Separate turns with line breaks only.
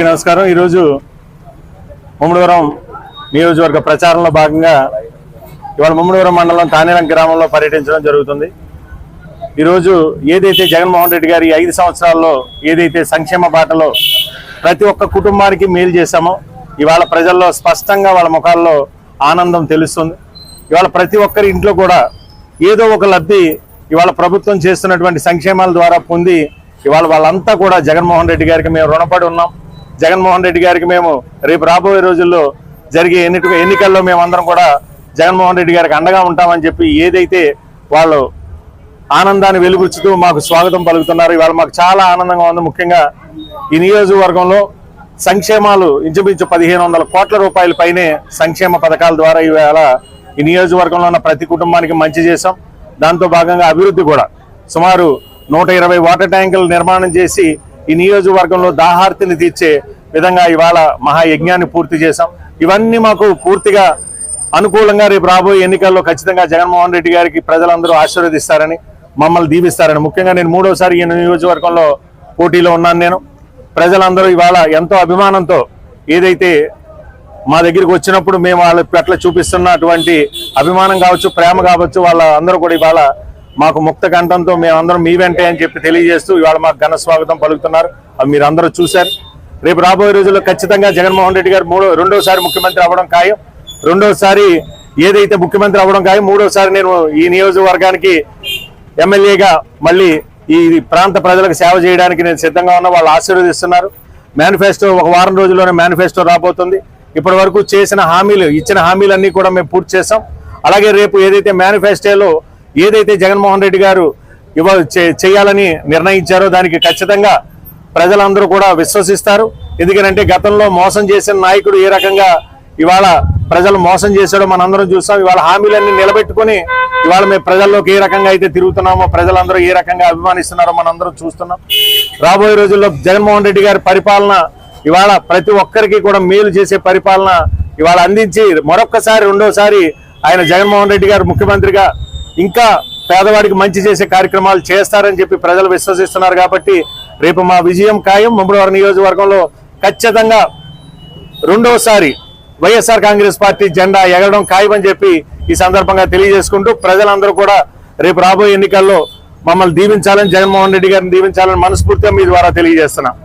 నమస్కారం। ఈరోజు ముమ్మడివరం నియోజకవర్గ ప్రచారంలో భాగంగా ఇవాళ ముమ్మడివరం మండలం తానేలం గ్రామంలో పర్యటించడం జరుగుతుంది। ఈరోజు ఏదైతే జగన్మోహన్ రెడ్డి గారి 5 సంవత్సరాల్లో ఏదైతే సంక్షేమ బాటలో ప్రతి ఒక్క కుటుంబానికి మేలు చేశామో ఇవాళ ప్రజల్లో స్పష్టంగా వాళ్ళ ముఖాల్లో ఆనందం తెలుస్తుంది। ఇవాళ ప్రతి ఒక్కరి ఇంట్లో కూడా ఏదో ఒక లబ్ధి ఇవాళ ప్రభుత్వం చేస్తున్నటువంటి సంక్షేమాల ద్వారా పొంది ఇవాళ వాళ్ళంతా కూడా జగన్మోహన్ రెడ్డి గారికి మేము రుణపడి ఉన్నాం। జగన్మోహన్ రెడ్డి గారికి మేము రేపు రాబోయే రోజుల్లో జరిగే ఎన్నికల్లో మేమందరం కూడా జగన్మోహన్ రెడ్డి గారికి అండగా ఉంటామని చెప్పి ఏదైతే వాళ్ళు ఆనందాన్ని వెలుగుచ్చుతూ మాకు స్వాగతం పలుకుతున్నారు। ఇవాళ మాకు చాలా ఆనందంగా ఉంది। ముఖ్యంగా ఈ నియోజకవర్గంలో సంక్షేమాలు ఇంచుమించు 1500 కోట్ల రూపాయల పైనే సంక్షేమ పథకాల ద్వారా ఇవాళ ఈ నియోజకవర్గంలో ఉన్న ప్రతి కుటుంబానికి మంచి చేశాం। దాంతో భాగంగా అభివృద్ధి కూడా సుమారు 120 వాటర్ ట్యాంకులు నిర్మాణం చేసి ఈ నియోజకవర్గంలో దాహార్తిని తీర్చే విధంగా ఇవాళ మహాయజ్ఞాన్ని పూర్తి చేశాం। ఇవన్నీ మాకు పూర్తిగా అనుకూలంగా రేపు రాబోయే ఎన్నికల్లో ఖచ్చితంగా జగన్మోహన్ రెడ్డి గారికి ప్రజలందరూ ఆశీర్వదిస్తారని మమ్మల్ని దీవిస్తారని ముఖ్యంగా నేను 3వసారి ఈ నియోజకవర్గంలో పోటీలో ఉన్నాను। నేను ప్రజలందరూ ఇవాళ ఎంతో అభిమానంతో ఏదైతే మా దగ్గరికి వచ్చినప్పుడు మేము వాళ్ళ పట్ల చూపిస్తున్నటువంటి అభిమానం కావచ్చు, ప్రేమ కావచ్చు, వాళ్ళ అందరూ కూడా ఇవాళ మాకు ముక్త కంఠంతో మేమందరం మీ వెంటే అని చెప్పి తెలియజేస్తూ ఇవాళ మాకు ఘన స్వాగతం పలుకుతున్నారు। అవి మీరు అందరూ చూశారు। రేపు రాబోయే రోజుల్లో ఖచ్చితంగా జగన్మోహన్ రెడ్డి గారు రెండోసారి ముఖ్యమంత్రి అవ్వడం ఖాయం। రెండోసారి ఏదైతే ముఖ్యమంత్రి అవ్వడం ఖాయం। మూడోసారి నేను ఈ నియోజకవర్గానికి ఎమ్మెల్యేగా మళ్ళీ ఈ ప్రాంత ప్రజలకు సేవ చేయడానికి నేను సిద్ధంగా ఉన్నా। వాళ్ళు ఆశీర్వదిస్తున్నారు। మేనిఫెస్టో ఒక వారం రోజుల్లోనే మేనిఫెస్టో రాబోతుంది। ఇప్పటి వరకు చేసిన హామీలు ఇచ్చిన హామీలన్నీ కూడా మేము పూర్తి చేసాం। అలాగే రేపు ఏదైతే మేనిఫెస్టోలో ఏదైతే జగన్మోహన్ రెడ్డి గారు చేయాలని నిర్ణయించారో దానికి ఖచ్చితంగా ప్రజలందరూ కూడా విశ్వసిస్తారు। ఎందుకంటే గతంలో మోసం చేసిన నాయకుడు ఏ రకంగా ఇవాళ ప్రజలు మోసం చేశాడో మనందరం చూస్తాం। ఇవాళ హామీలన్నీ నిలబెట్టుకుని ఇవాళ మేము ప్రజల్లోకి ఏ రకంగా అయితే తిరుగుతున్నామో ప్రజలందరూ ఏ రకంగా అభిమానిస్తున్నారో మనందరం చూస్తున్నాం। రాబోయే రోజుల్లో జగన్మోహన్ రెడ్డి గారి పరిపాలన ఇవాళ ప్రతి ఒక్కరికి కూడా మేలు చేసే పరిపాలన ఇవాళ అందించి మరొక్కసారి రెండోసారి ఆయన జగన్మోహన్ రెడ్డి గారు ముఖ్యమంత్రిగా ఇంకా పేదవాడికి మంచి చేసే కార్యక్రమాలు చేస్తారని చెప్పి ప్రజలు విశ్వసిస్తున్నారు। కాబట్టి రేపు మా విజయం ఖాయం। ముమ్మడివరం నియోజకవర్గంలో ఖచ్చితంగా రెండోసారి వైఎస్ఆర్ కాంగ్రెస్ పార్టీ జెండా ఎగరడం ఖాయమని చెప్పి ఈ సందర్భంగా తెలియజేసుకుంటూ ప్రజలందరూ కూడా రేపు రాబోయే ఎన్నికల్లో మమ్మల్ని దీవించాలని, జగన్మోహన్ రెడ్డి గారిని దీవించాలని మనస్ఫూర్తిగా మీ ద్వారా తెలియజేస్తున్నాం।